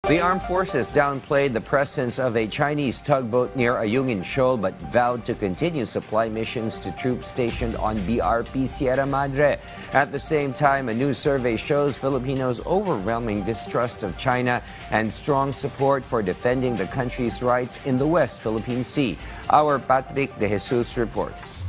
The armed forces downplayed the presence of a Chinese tugboat near Ayungin Shoal but vowed to continue supply missions to troops stationed on BRP Sierra Madre. At the same time, a new survey shows Filipinos' overwhelming distrust of China and strong support for defending the country's rights in the West Philippine Sea. Our Patrick De Jesus reports.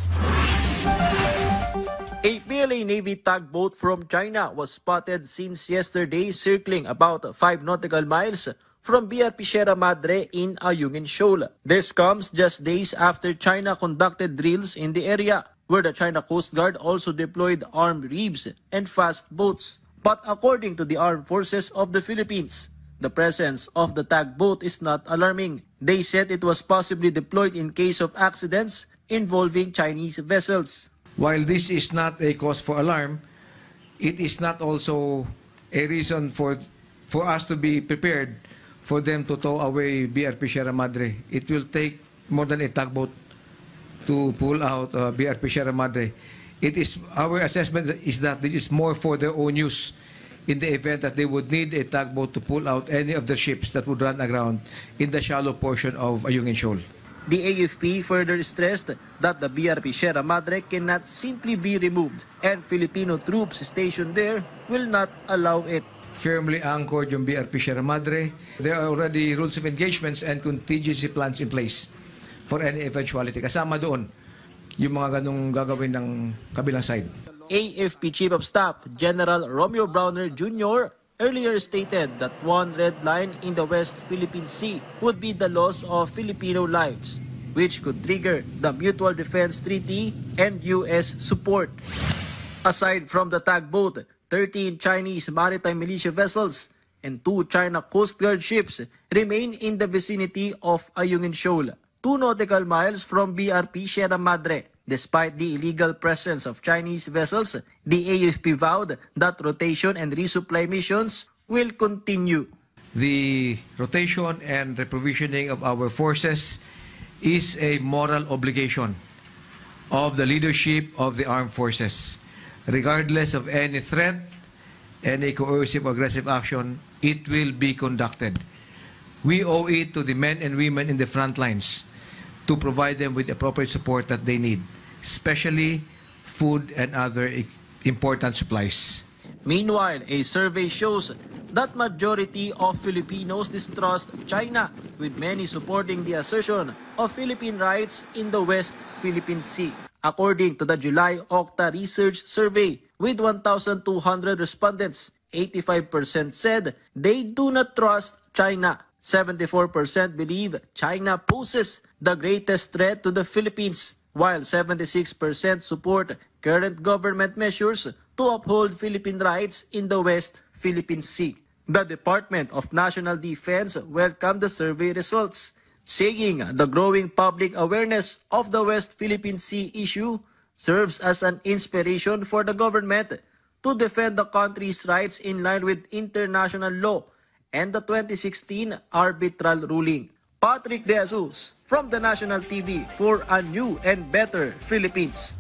A PLA Navy tugboat from China was spotted since yesterday circling about 5 nautical miles from BRP Sierra Madre in Ayungin Shoal. This comes just days after China conducted drills in the area, where the China Coast Guard also deployed armed reefs and fast boats. But according to the Armed Forces of the Philippines, the presence of the tugboat is not alarming. They said it was possibly deployed in case of accidents involving Chinese vessels. While this is not a cause for alarm, it is not also a reason for us to be prepared for them to tow away BRP Sierra Madre. It will take more than a tugboat to pull out BRP Sierra Madre. Our assessment is that this is more for their own use in the event that they would need a tugboat to pull out any of the ships that would run aground in the shallow portion of Ayungin Shoal. The AFP further stressed that the BRP Sierra Madre cannot simply be removed and Filipino troops stationed there will not allow it. Firmly anchored yung BRP Sierra Madre. There are already rules of engagements and contingency plans in place for any eventuality. Kasama doon yung mga ganong gagawin ng kabilang side. AFP Chief of Staff General Romeo Browner Jr. earlier stated that one red line in the West Philippine Sea would be the loss of Filipino lives, which could trigger the Mutual Defense Treaty and U.S. support. Aside from the tugboat, 13 Chinese maritime militia vessels and 2 China Coast Guard ships remain in the vicinity of Ayungin Shoal, 2 nautical miles from BRP Sierra Madre. Despite the illegal presence of Chinese vessels, the AFP vowed that rotation and resupply missions will continue. The rotation and reprovisioning of our forces is a moral obligation of the leadership of the armed forces. Regardless of any threat, any coercive or aggressive action, it will be conducted. We owe it to the men and women in the front lines to provide them with the appropriate support that they need, especially food and other important supplies. Meanwhile, a survey shows that majority of Filipinos distrust China, with many supporting the assertion of Philippine rights in the West Philippine Sea. According to the July Octa Research Survey, with 1,200 respondents, 85% said they do not trust China. 74% believe China poses the greatest threat to the Philippines, while 76% support current government measures to uphold Philippine rights in the West Philippine Sea. The Department of National Defense welcomed the survey results, saying the growing public awareness of the West Philippine Sea issue serves as an inspiration for the government to defend the country's rights in line with international law and the 2016 arbitral ruling. Patrick De Jesus from the National TV for a new and better Philippines.